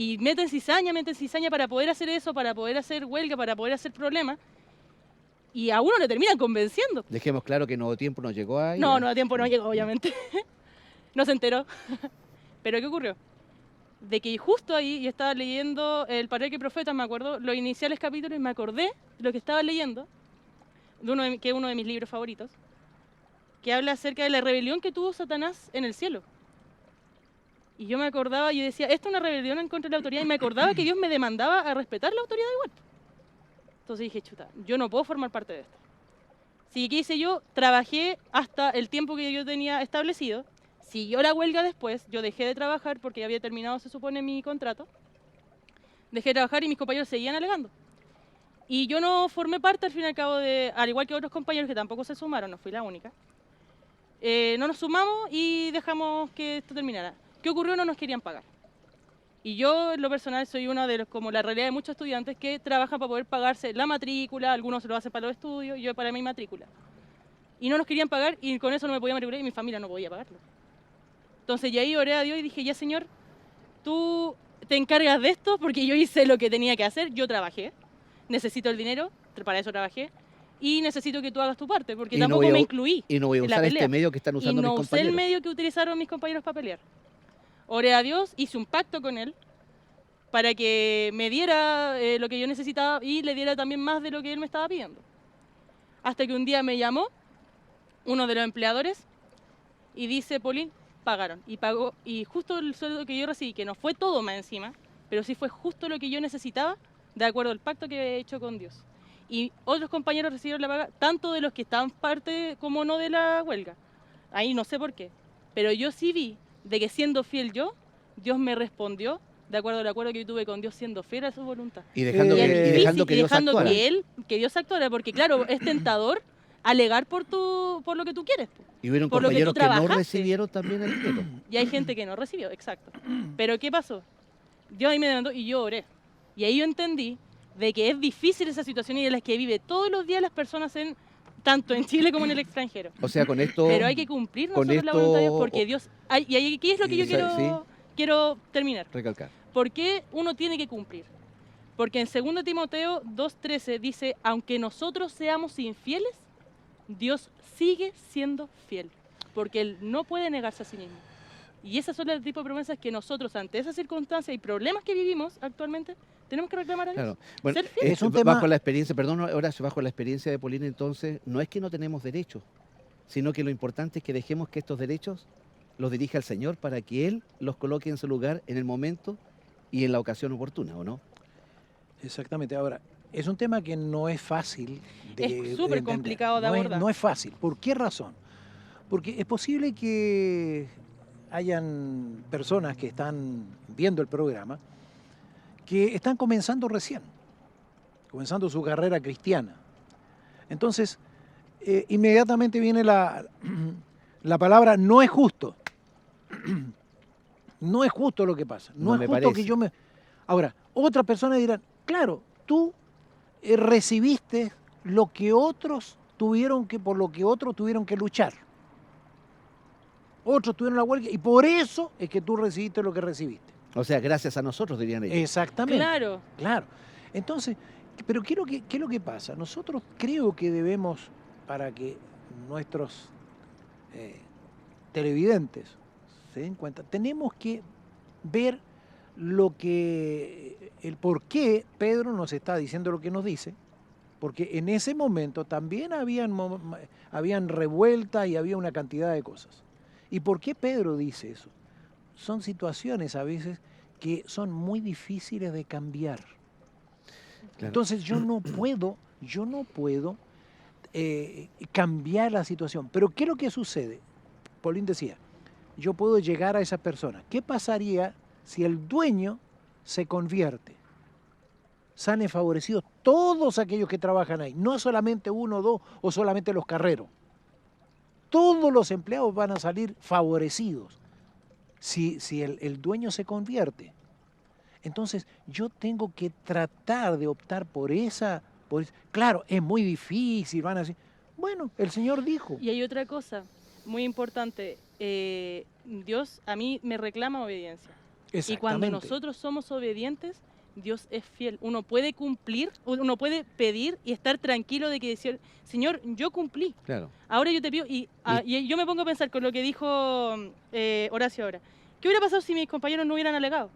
Y meten cizaña para poder hacer eso, para poder hacer huelga, para poder hacer problemas. Y a uno le terminan convenciendo. Dejemos claro que Nuevo Tiempo no llegó ahí. No, a tiempo no llegó, obviamente. No se enteró. Pero ¿qué ocurrió? De que justo ahí yo estaba leyendo El Patriarca y Profeta, me acuerdo, los iniciales capítulos, y me acordé de lo que estaba leyendo, que es uno de mis libros favoritos, que habla acerca de la rebelión que tuvo Satanás en el cielo. Y yo me acordaba, yo decía, esto es una rebelión en contra de la autoridad, y me acordaba que Dios me demandaba a respetar la autoridad igual. Entonces dije, chuta, yo no puedo formar parte de esto. Así que, ¿qué hice yo? Trabajé hasta el tiempo que yo tenía establecido. Siguió la huelga después, yo dejé de trabajar porque ya había terminado, se supone, mi contrato. Dejé de trabajar y mis compañeros seguían alegando. Y yo no formé parte, al fin y al cabo, al igual que otros compañeros que tampoco se sumaron, no fui la única. No nos sumamos y dejamos que esto terminara. ¿Qué ocurrió? No nos querían pagar. Y yo, en lo personal, soy una de los, como la realidad de muchos estudiantes, que trabajan para poder pagarse la matrícula, algunos se lo hacen para los estudios, y yo para mi matrícula. Y no nos querían pagar, y con eso no me podía matricular, y mi familia no podía pagarlo. Entonces, ya ahí oré a Dios y dije, ya Señor, tú te encargas de esto, porque yo hice lo que tenía que hacer, yo trabajé, necesito el dinero, para eso trabajé, y necesito que tú hagas tu parte, porque tampoco me incluí. Y no voy a usar este medio que están usando mis compañeros. Y no usé el medio que utilizaron mis compañeros para pelear. Oré a Dios, hice un pacto con Él para que me diera lo que yo necesitaba y le diera también más de lo que Él me estaba pidiendo. Hasta que un día me llamó uno de los empleadores y dice, Pauline, pagaron. Y pagó, y justo el sueldo que yo recibí, que no fue todo más encima, pero sí fue justo lo que yo necesitaba de acuerdo al pacto que he hecho con Dios. Y otros compañeros recibieron la paga, tanto de los que estaban parte como no de la huelga. Ahí no sé por qué. Pero yo sí vi de que siendo fiel yo, Dios me respondió de acuerdo al acuerdo que yo tuve con Dios, siendo fiel a su voluntad. Y dejando que Dios actuara. Que Dios actuara, porque claro, es tentador alegar por lo que tú quieres. Y hubieron compañeros que no recibieron también el dinero. Y hay gente que no recibió, exacto. Pero ¿qué pasó? Dios ahí me demandó y yo oré. Y ahí yo entendí de que es difícil esa situación y en la que vive todos los días las personas tanto en Chile como en el extranjero. O sea, con esto... Pero hay que cumplir nosotros la voluntad de Dios, porque Dios... y ahí, ¿qué es lo que yo quiero terminar? Recalcar. ¿Por qué uno tiene que cumplir? Porque en 2 Timoteo 2:13 dice, aunque nosotros seamos infieles, Dios sigue siendo fiel, porque Él no puede negarse a sí mismo. Y esas son el tipo de promesas que nosotros, ante esas circunstancias y problemas que vivimos actualmente, tenemos que reclamar a Dios. Claro. Bueno, ser fiel. Es un tema... Bajo la experiencia, perdón, ahora bajo la experiencia de Pauline, entonces, no es que no tenemos derechos, sino que lo importante es que dejemos que estos derechos los dirija el Señor para que Él los coloque en su lugar en el momento y en la ocasión oportuna, ¿o no? Exactamente. Ahora, es un tema que no es fácil es súper complicado de abordar. No es fácil. ¿Por qué razón? Porque es posible que hayan personas que están viendo el programa que están comenzando recién, comenzando su carrera cristiana. Entonces, inmediatamente viene la palabra no es justo. No es justo lo que pasa. No es justo que yo me... Ahora, otras personas dirán, claro, tú recibiste lo que otros por lo que otros tuvieron que luchar. Otros tuvieron la huelga y por eso es que tú recibiste lo que recibiste. O sea, gracias a nosotros, dirían ellos. Exactamente. Claro. Claro. Entonces, pero ¿qué es lo que pasa? Nosotros creo que debemos, para que nuestros televidentes se den cuenta, tenemos que ver el por qué Pedro nos está diciendo lo que nos dice, porque en ese momento también habían revueltas y había una cantidad de cosas. ¿Y por qué Pedro dice eso? Son situaciones a veces que son muy difíciles de cambiar. Claro. Entonces yo no puedo cambiar la situación. Pero ¿qué es lo que sucede? Pauline decía, yo puedo llegar a esa persona. ¿Qué pasaría si el dueño se convierte? Salen favorecidos todos aquellos que trabajan ahí, no solamente uno o dos o solamente los carreros. Todos los empleados van a salir favorecidos si el dueño se convierte. Entonces yo tengo que tratar de optar por esa. Claro, es muy difícil, van a decir, bueno, el Señor dijo. Y hay otra cosa muy importante, Dios a mí me reclama obediencia. Y cuando Exactamente. nosotros somos obedientes, Dios es fiel. Uno puede cumplir, uno puede pedir y estar tranquilo de que decir, Señor, yo cumplí. Claro. Ahora yo te pido, y yo me pongo a pensar con lo que dijo Horacio ahora. ¿Qué hubiera pasado si mis compañeros no hubieran alegado?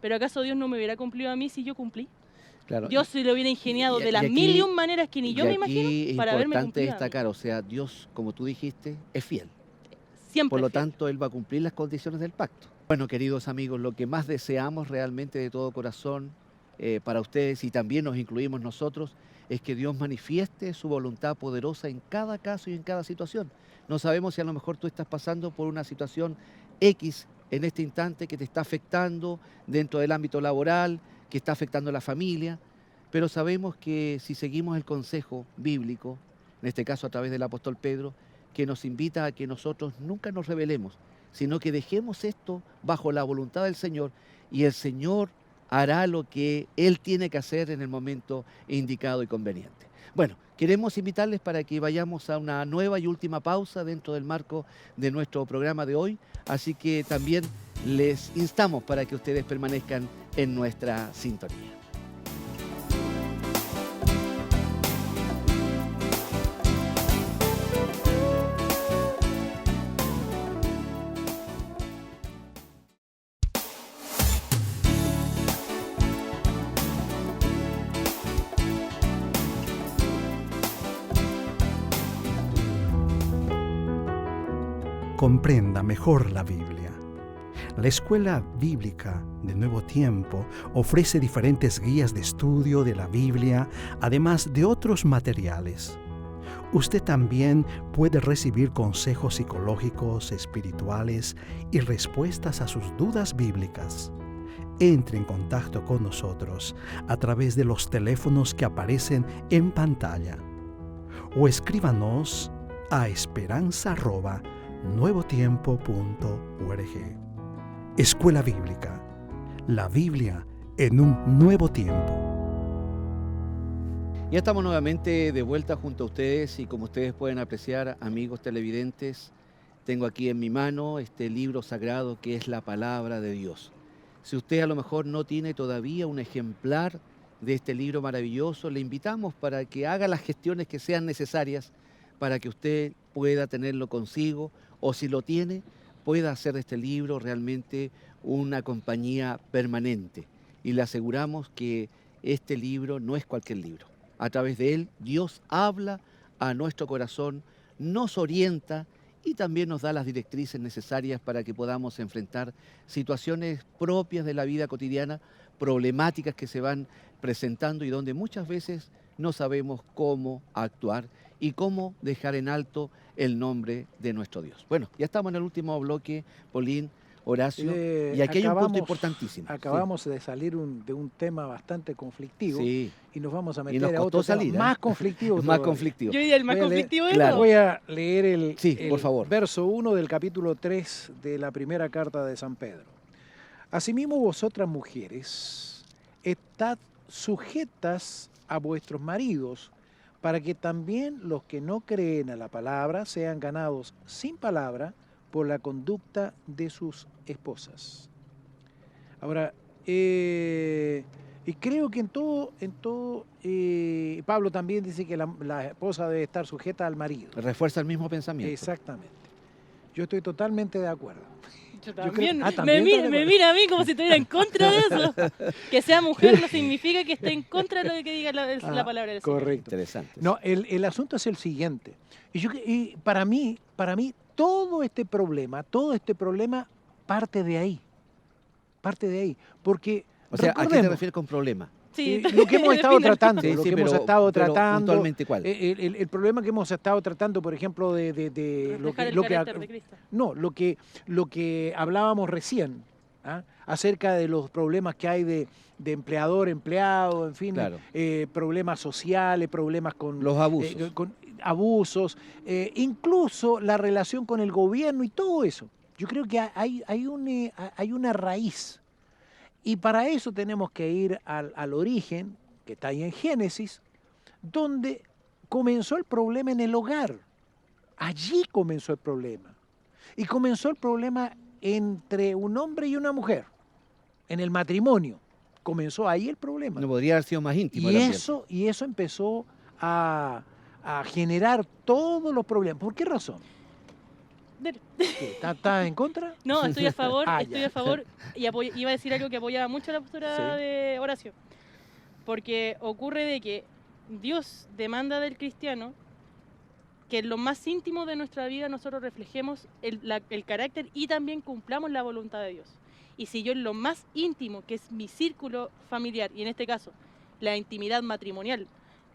¿Pero acaso Dios no me hubiera cumplido a mí si yo cumplí? Claro. Dios se lo hubiera ingeniado Y- de y las aquí- mil y un maneras que ni Y yo me aquí imagino es para haberme importante cumplido a mí. destacar, o sea, Dios, como tú dijiste, es fiel. Siempre Por lo fiel. tanto, Él va a cumplir las condiciones del pacto. Bueno, queridos amigos, lo que más deseamos realmente de todo corazón para ustedes, y también nos incluimos nosotros, es que Dios manifieste su voluntad poderosa en cada caso y en cada situación. No sabemos si a lo mejor tú estás pasando por una situación X en este instante que te está afectando dentro del ámbito laboral, que está afectando a la familia, pero sabemos que si seguimos el consejo bíblico, en este caso a través del apóstol Pedro, que nos invita a que nosotros nunca nos rebelemos, sino que dejemos esto bajo la voluntad del Señor, y el Señor hará lo que Él tiene que hacer en el momento indicado y conveniente. Bueno, queremos invitarles para que vayamos a una nueva y última pausa dentro del marco de nuestro programa de hoy, así que también les instamos para que ustedes permanezcan en nuestra sintonía. Comprenda mejor la Biblia. La Escuela Bíblica de Nuevo Tiempo ofrece diferentes guías de estudio de la Biblia, además de otros materiales. Usted también puede recibir consejos psicológicos, espirituales y respuestas a sus dudas bíblicas. Entre en contacto con nosotros a través de los teléfonos que aparecen en pantalla o escríbanos a esperanza@nuevotiempo.org. Escuela Bíblica, la Biblia en un nuevo tiempo. Ya estamos nuevamente de vuelta junto a ustedes, y como ustedes pueden apreciar, amigos televidentes, tengo aquí en mi mano este libro sagrado que es la Palabra de Dios. Si usted a lo mejor no tiene todavía un ejemplar de este libro maravilloso, le invitamos para que haga las gestiones que sean necesarias para que usted pueda tenerlo consigo, o si lo tiene, pueda hacer de este libro realmente una compañía permanente. Y le aseguramos que este libro no es cualquier libro. A través de él, Dios habla a nuestro corazón, nos orienta y también nos da las directrices necesarias para que podamos enfrentar situaciones propias de la vida cotidiana, problemáticas que se van presentando y donde muchas veces no sabemos cómo actuar y cómo dejar en alto el nombre de nuestro Dios. Bueno, ya estamos en el último bloque, Paulín, Horacio, y aquí hay un punto importantísimo. Acabamos de salir de un tema bastante conflictivo, Sí, y nos vamos a y meter nos a costó otro tema salir, ¿eh? más conflictivo. Más todavía. conflictivo. Yo diría el más Voy a leer- conflictivo de claro. todos. Voy a leer Sí, el por favor. verso 1 del capítulo 3 de la primera carta de San Pedro. Asimismo vosotras mujeres, estad sujetas a vuestros maridos, para que también los que no creen a la palabra sean ganados sin palabra por la conducta de sus esposas. Ahora, y creo que en todo Pablo también dice que la esposa debe estar sujeta al marido. Refuerza el mismo pensamiento. Exactamente. Yo estoy totalmente de acuerdo. Yo creo- también. también está de me acuerdo. mira a mí como si estuviera en contra de eso. Que sea mujer no significa que esté en contra de lo que diga la palabra del Señor. Correcto. Interesante. No, el asunto es el siguiente. Y para mí, todo este problema parte de ahí. Parte de ahí. Porque, O sea, ¿a qué te recordemos, refieres con problema? Sí, lo que hemos estado defínelo. tratando, Sí, lo sí, que hemos pero- estado pero tratando, puntualmente, ¿cuál? el problema que hemos estado tratando, por ejemplo, de Reflejar el lo que carácter de Cristo. no, lo que hablábamos recién, ¿ah? Acerca de los problemas que hay de empleador, empleado, en fin, Claro. problemas sociales, problemas con Los abusos. con abusos, incluso la relación con el gobierno y todo eso. Yo creo que hay una raíz. Y para eso tenemos que ir al origen, que está ahí en Génesis, donde comenzó el problema en el hogar. Allí comenzó el problema. Y comenzó el problema entre un hombre y una mujer. en el matrimonio. Comenzó ahí el problema. No podría haber sido más íntimo. Y el ambiente. eso empezó a generar todos los problemas. ¿Por qué razón? Dele. ¿Qué? ¿Está en contra? No, estoy a favor, Ah, estoy ya. a favor y iba a decir algo que apoyaba mucho la postura Sí. de Horacio. Porque ocurre de que Dios demanda del cristiano que en lo más íntimo de nuestra vida nosotros reflejemos el carácter y también cumplamos la voluntad de Dios. Y si yo en lo más íntimo, que es mi círculo familiar, y en este caso la intimidad matrimonial,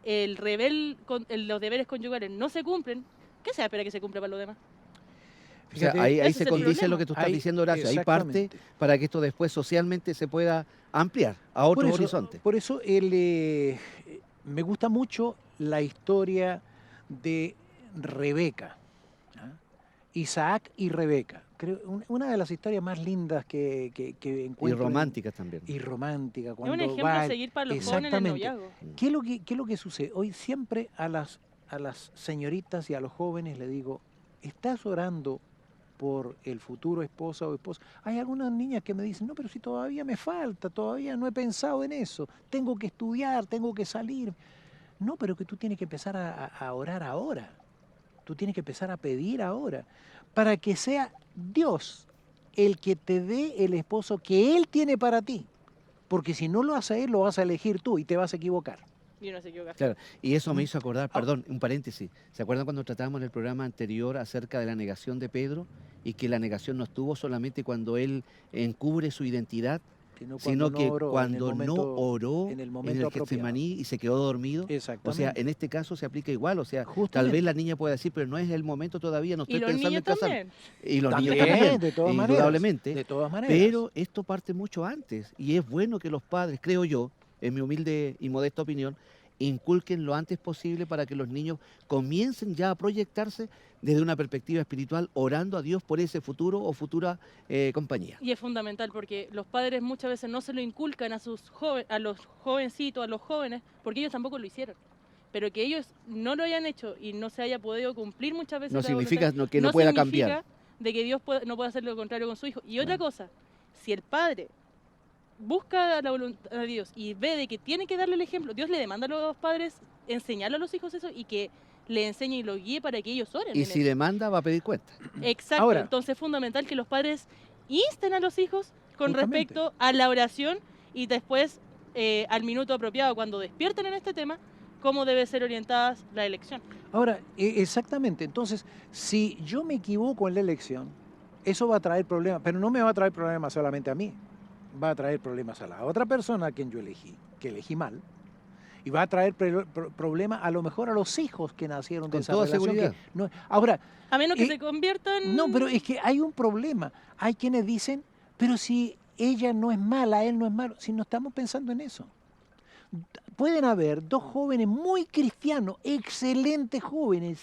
los deberes conyugales no se cumplen, ¿qué se espera que se cumpla para los demás? O sea, Fíjate, ahí ese se es el condice problema. lo que tú estás Ahí, diciendo, Horacio. Ahí parte exactamente. para que esto después socialmente se pueda ampliar a otros horizontes. Por eso me gusta mucho la historia de Rebeca, ¿ah? Isaac y Rebeca. Creo una de las historias más lindas que Y encuentro. románticas también. Y romántica. Es Cuando un ejemplo va a seguir para los jóvenes en el exactamente. noviazgo. ¿Qué es lo que sucede? Hoy siempre a las señoritas y a los jóvenes le digo, ¿estás orando por el futuro esposa o esposo? Hay algunas niñas que me dicen, no, pero si todavía me falta, todavía no he pensado en eso, tengo que estudiar, tengo que salir. No, pero que tú tienes que empezar a orar ahora, tú tienes que empezar a pedir ahora, para que sea Dios el que te dé el esposo que Él tiene para ti, porque si no lo hace Él, lo vas a elegir tú y te vas a equivocar. Y uno se equivoca. Claro, y eso me hizo acordar, Ah. perdón, un paréntesis. ¿Se acuerdan cuando tratábamos en el programa anterior acerca de la negación de Pedro? Y que la negación no estuvo solamente cuando él encubre su identidad, sino que cuando no oró en el en momento el apropiado. Getsemaní y se quedó dormido. O Exactamente. sea, en este caso se aplica igual. O sea, tal Justamente. vez la niña pueda decir, pero no es el momento todavía, no estoy Y los pensando en niños casarme. también. Y los niños También, también, de todas maneras, indudablemente. de todas maneras. Pero esto parte mucho antes y es bueno que los padres, creo yo, en mi humilde y modesta opinión, inculquen lo antes posible para que los niños comiencen ya a proyectarse desde una perspectiva espiritual, orando a Dios por ese futuro o futura compañía. Y es fundamental porque los padres muchas veces no se lo inculcan a los jovencitos, a los jóvenes, porque ellos tampoco lo hicieron. Pero que ellos no lo hayan hecho y no se haya podido cumplir muchas veces No la significa voluntad, que no pueda significa cambiar. de que Dios no pueda hacer lo contrario con su hijo. Y otra Claro. cosa, si el padre busca la voluntad de Dios y ve de que tiene que darle el ejemplo, Dios le demanda a los padres enseñarle a los hijos eso y que le enseñe y lo guíe para que ellos oren. Y en si eso. demanda, va a pedir cuenta. Exacto, Ahora- entonces es fundamental que los padres insten a los hijos con Justamente. respecto a la oración y después, al minuto apropiado, cuando despierten en este tema, cómo debe ser orientada la elección. Ahora, exactamente. Entonces, si yo me equivoco en la elección, eso va a traer problemas, pero no me va a traer problemas solamente a mí, va a traer problemas a la otra persona a quien yo elegí, que elegí mal, y va a traer problemas a lo mejor a los hijos que nacieron de Con esa toda relación. seguridad. No, ahora, A menos que Y- se conviertan... no, pero es que hay un problema. Hay quienes dicen, pero si ella no es mala, él no es malo, si no estamos pensando en eso. Pueden haber dos jóvenes muy cristianos, excelentes jóvenes,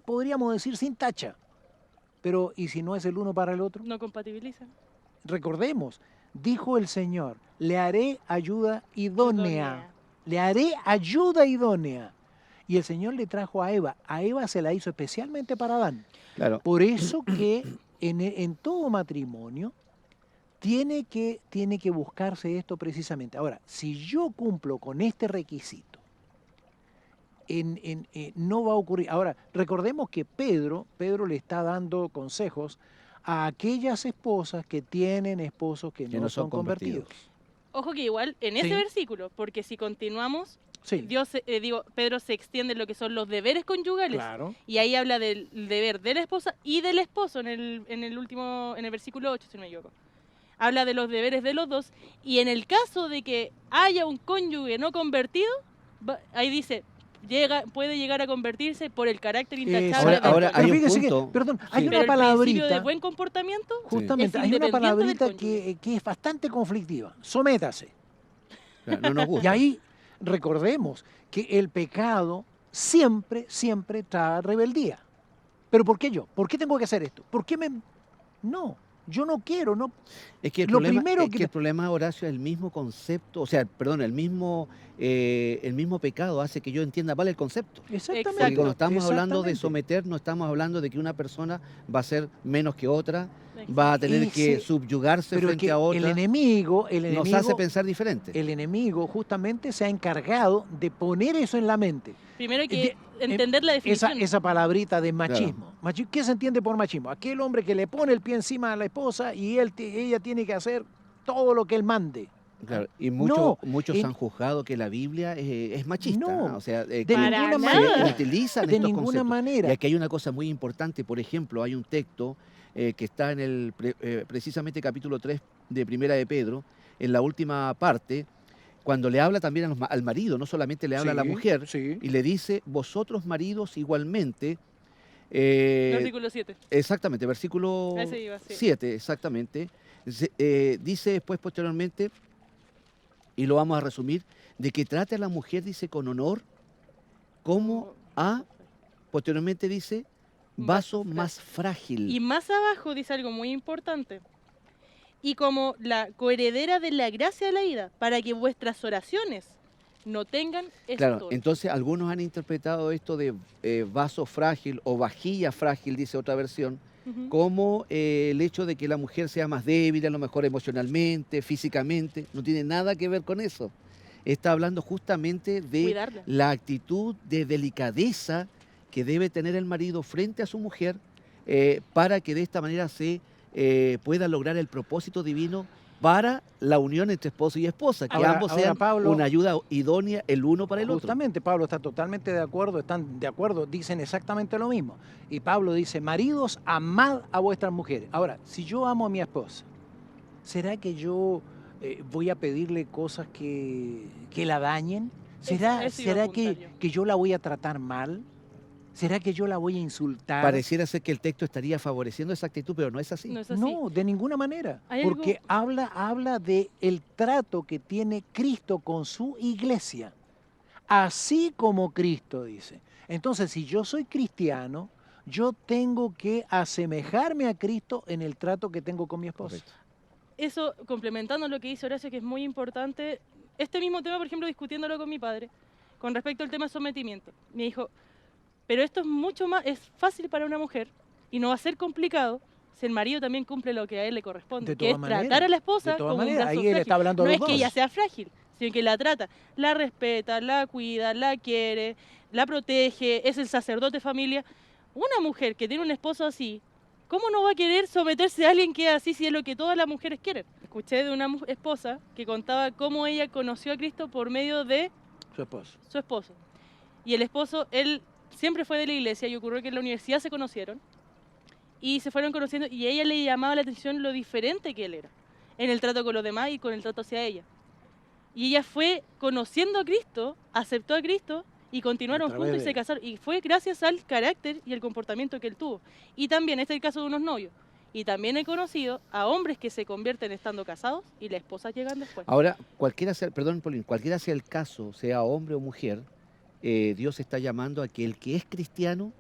podríamos decir, sin tacha. Pero, ¿y si no es el uno para el otro? No compatibilizan. Recordemos, dijo el Señor, le haré ayuda idónea. Le haré ayuda idónea. Y el Señor le trajo a Eva. A Eva se la hizo especialmente para Adán. Claro. Por eso que en todo matrimonio tiene que buscarse esto precisamente. Ahora, si yo cumplo con este requisito, no va a ocurrir. Ahora, recordemos que Pedro le está dando consejos a aquellas esposas que tienen esposos que no son convertidos. Ojo que igual en ese Sí. versículo, porque si continuamos, Sí, Pedro se extiende en lo que son los deberes conyugales. claro. Y ahí habla del deber de la esposa y del esposo en el versículo 8, si no me equivoco. Habla de los deberes de los dos. Y en el caso de que haya un cónyuge no convertido, ahí dice, puede llegar a convertirse por el carácter intachable del Ahora cónyuge. hay un fíjese que, punto. perdón, Sí. hay Pero una el principio palabrita, de buen comportamiento justamente, es hay una independiente palabrita del cónyuge. que es bastante conflictiva. Sométase. Claro, no nos Y gusta. ahí recordemos que el pecado siempre trae rebeldía. ¿Pero por qué yo? ¿Por qué tengo que hacer esto? ¿Por qué me...? No, yo no quiero, no. Es que Lo primero es que- que el problema, Horacio, es el mismo concepto, o sea, perdón, el mismo pecado hace que yo entienda mal el concepto. Exactamente. Porque cuando estamos hablando de exactamente. someter, no estamos hablando de que una persona va a ser menos que otra va a tener que Ese- subyugarse pero frente que a otra, el enemigo nos hace pensar diferente. el enemigo justamente se ha encargado de poner eso en la mente. Primero hay De- que entender la definición. Esa palabrita de machismo. ¿Qué se entiende por machismo? Aquel hombre que le pone el pie encima a la esposa y ella tiene que hacer todo lo que él mande. Claro, y No, muchos en- han juzgado que la Biblia es machista, No, ¿no? O sea, de que Para ninguna nada. manera. se utilizan De estos ninguna conceptos. manera. Y aquí hay una cosa muy importante, por ejemplo, hay un texto que está en precisamente capítulo 3 de Primera de Pedro, en la última parte, cuando le habla también al marido, no solamente le habla a la Sí, mujer, sí. y le dice, vosotros maridos igualmente, Versículo 7. exactamente, versículo A ese iba, sí. 7, exactamente, dice después posteriormente, y lo vamos a resumir, de que trate a la mujer, dice, con honor, como a, posteriormente dice, vaso más frágil. Y más abajo dice algo muy importante. Y como la coheredera de la gracia de la vida, para que vuestras oraciones no tengan Claro, estorbo. entonces algunos han interpretado esto de vaso frágil o vajilla frágil, dice otra versión, Ujú. como el hecho de que la mujer sea más débil, a lo mejor emocionalmente, físicamente, no tiene nada que ver con eso. Está hablando justamente de Cuidarla. la actitud de delicadeza que debe tener el marido frente a su mujer para que de esta manera se pueda lograr el propósito divino para la unión entre esposo y esposa, que Ahora- ambos ahora, sean Pablo, una ayuda idónea el uno para el otro. Justamente Pablo está totalmente de acuerdo, están de acuerdo, dicen exactamente lo mismo. Y Pablo dice, maridos, amad a vuestras mujeres. Ahora, si yo amo a mi esposa, ¿será que yo voy a pedirle cosas que la dañen? ¿Será, Eso iba a será apuntar yo. que yo la voy a tratar mal? ¿Será que yo la voy a insultar? Pareciera ser que el texto estaría favoreciendo esa actitud, pero no es así. No es así. No, de ninguna manera. Hay Porque habla de el trato que tiene Cristo con su iglesia. Así como Cristo dice. Entonces, si yo soy cristiano, yo tengo que asemejarme a Cristo en el trato que tengo con mi esposa. Correcto. Eso, complementando lo que dice Horacio, que es muy importante, este mismo tema, por ejemplo, discutiéndolo con mi padre, con respecto al tema de sometimiento. Me dijo, pero esto es mucho más, es fácil para una mujer y no va a ser complicado si el marido también cumple lo que a él le corresponde, De que es todas maneras, tratar a la esposa de todas como un maneras, brazo ahí él frágil. está hablando No de es los que ella dos. sea frágil, sino que la trata, la respeta, la cuida, la quiere, la protege, es el sacerdote de familia. Una mujer que tiene un esposo así, ¿cómo no va a querer someterse a alguien que es así si es lo que todas las mujeres quieren? Escuché de una esposa que contaba cómo ella conoció a Cristo por medio de Su esposo. su esposo. Y el esposo, él siempre fue de la iglesia y ocurrió que en la universidad se conocieron y se fueron conociendo y a ella le llamaba la atención lo diferente que él era en el trato con los demás y con el trato hacia ella. Y ella fue conociendo a Cristo, aceptó a Cristo y continuaron A través juntos y de- se casaron. Y fue gracias al carácter y el comportamiento que él tuvo. Y también, este es el caso de unos novios. Y también he conocido a hombres que se convierten estando casados y las esposas llegan después. Ahora, cualquiera sea, perdón, Paulín, cualquiera sea el caso, sea hombre o mujer, Dios está llamando a que el que es cristiano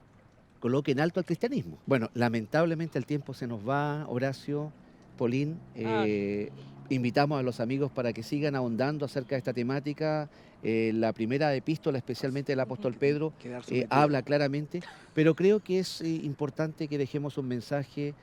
coloque en alto al cristianismo. Bueno, lamentablemente el tiempo se nos va, Horacio, Paulín. Invitamos a los amigos para que sigan ahondando acerca de esta temática. La primera epístola, especialmente del apóstol Pedro, Quedarse metido. habla claramente, pero creo que es importante que dejemos un mensaje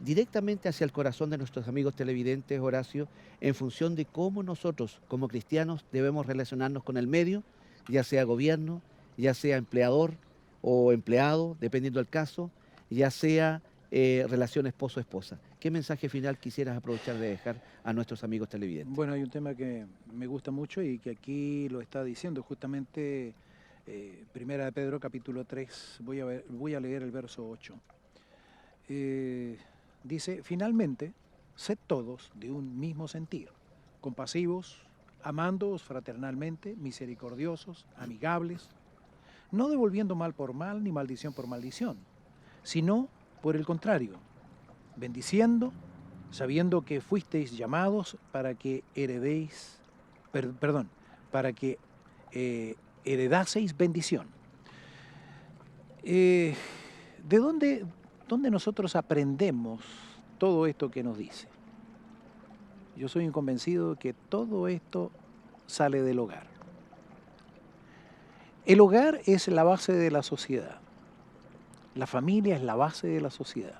directamente hacia el corazón de nuestros amigos televidentes, Horacio, en función de cómo nosotros, como cristianos, debemos relacionarnos con el medio, ya sea gobierno, ya sea empleador o empleado, dependiendo del caso, ya sea relación esposo-esposa. ¿Qué mensaje final quisieras aprovechar de dejar a nuestros amigos televidentes? Bueno, hay un tema que me gusta mucho y que aquí lo está diciendo justamente Primera de Pedro, capítulo 3. Voy a leer el verso 8. Dice, finalmente, sed todos de un mismo sentir, compasivos, amándoos fraternalmente, misericordiosos, amigables, no devolviendo mal por mal ni maldición por maldición, sino por el contrario, bendiciendo, sabiendo que fuisteis llamados para que heredéis, para que heredaseis bendición. ¿De dónde nosotros aprendemos todo esto que nos dice? Yo soy un convencido de que todo esto sale del hogar. El hogar es la base de la sociedad. La familia es la base de la sociedad.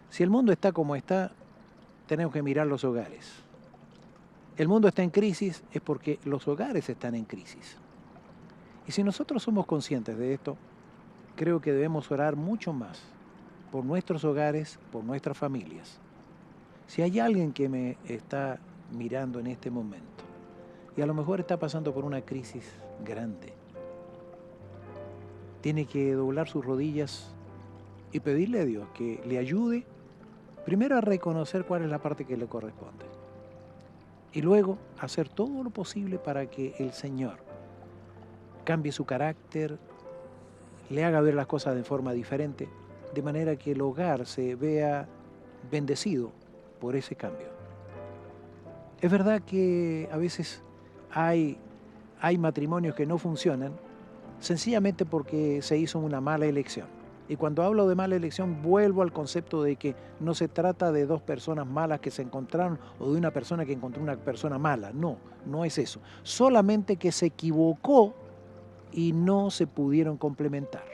Si el mundo está como está, tenemos que mirar los hogares. El mundo está en crisis es porque los hogares están en crisis. Y si nosotros somos conscientes de esto, creo que debemos orar mucho más por nuestros hogares, por nuestras familias. Si hay alguien que me está mirando en este momento y a lo mejor está pasando por una crisis grande, tiene que doblar sus rodillas y pedirle a Dios que le ayude primero a reconocer cuál es la parte que le corresponde y luego hacer todo lo posible para que el Señor cambie su carácter, le haga ver las cosas de forma diferente, de manera que el hogar se vea bendecido por ese cambio. Es verdad que a veces hay matrimonios que no funcionan sencillamente porque se hizo una mala elección. Y cuando hablo de mala elección, vuelvo al concepto de que no se trata de dos personas malas que se encontraron o de una persona que encontró una persona mala. No, no es eso. Solamente que se equivocó y no se pudieron complementar.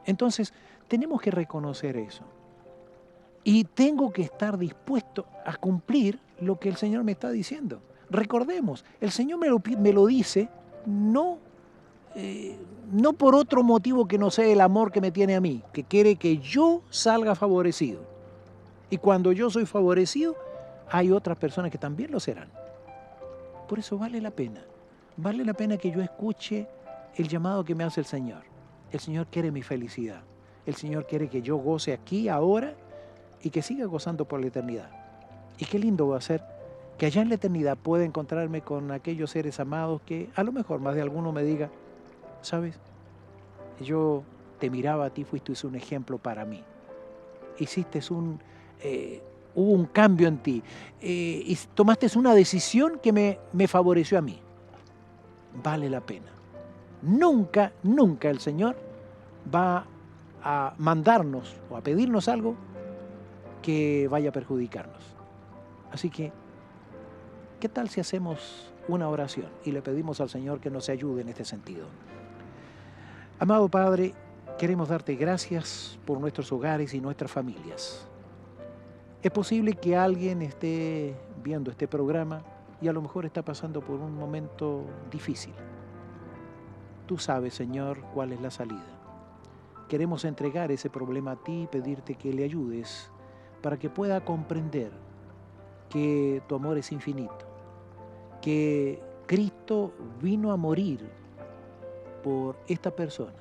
Entonces, tenemos que reconocer eso. Y tengo que estar dispuesto a cumplir lo que el Señor me está diciendo. Recordemos, el Señor me lo dice no por otro motivo que no sea el amor que me tiene a mí, que quiere que yo salga favorecido. Y cuando yo soy favorecido, hay otras personas que también lo serán. Por eso vale la pena que yo escuche el llamado que me hace el Señor. El Señor quiere mi felicidad. El Señor quiere que yo goce aquí, ahora, y que siga gozando por la eternidad. Y qué lindo va a ser que allá en la eternidad pueda encontrarme con aquellos seres amados que a lo mejor más de alguno me diga, ¿sabes? Yo te miraba a ti, fuiste un ejemplo para mí. Hubo un cambio en ti. Y tomaste una decisión que me favoreció a mí. Vale la pena. Nunca, nunca el Señor va a mandarnos o a pedirnos algo que vaya a perjudicarnos. Así que, ¿qué tal si hacemos una oración y le pedimos al Señor que nos ayude en este sentido? Amado Padre, queremos darte gracias por nuestros hogares y nuestras familias. Es posible que alguien esté viendo este programa y a lo mejor está pasando por un momento difícil. Tú sabes, Señor, cuál es la salida. Queremos entregar ese problema a ti y pedirte que le ayudes para que pueda comprender que tu amor es infinito, que Cristo vino a morir por esta persona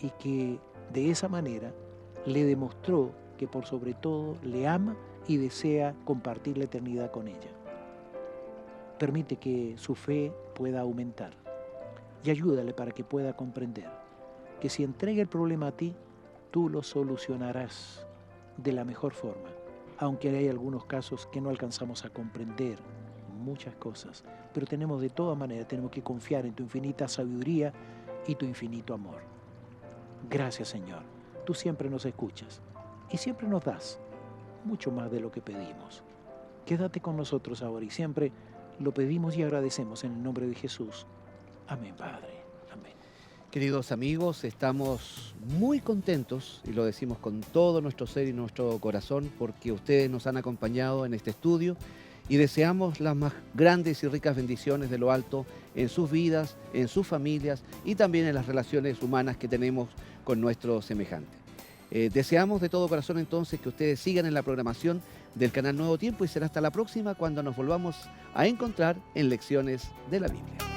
y que de esa manera le demostró que por sobre todo le ama y desea compartir la eternidad con ella. Permite que su fe pueda aumentar y ayúdale para que pueda comprender que si entrega el problema a ti, tú lo solucionarás de la mejor forma, aunque hay algunos casos que no alcanzamos a comprender muchas cosas, pero tenemos de todas maneras, tenemos que confiar en tu infinita sabiduría y tu infinito amor. Gracias, Señor. Tú siempre nos escuchas y siempre nos das mucho más de lo que pedimos. Quédate con nosotros ahora y siempre lo pedimos y agradecemos en el nombre de Jesús. Amén, Padre. Amén. Queridos amigos, estamos muy contentos y lo decimos con todo nuestro ser y nuestro corazón porque ustedes nos han acompañado en este estudio y deseamos las más grandes y ricas bendiciones de lo alto en sus vidas, en sus familias y también en las relaciones humanas que tenemos con nuestros semejantes. Deseamos de todo corazón entonces que ustedes sigan en la programación del canal Nuevo Tiempo y será hasta la próxima cuando nos volvamos a encontrar en Lecciones de la Biblia.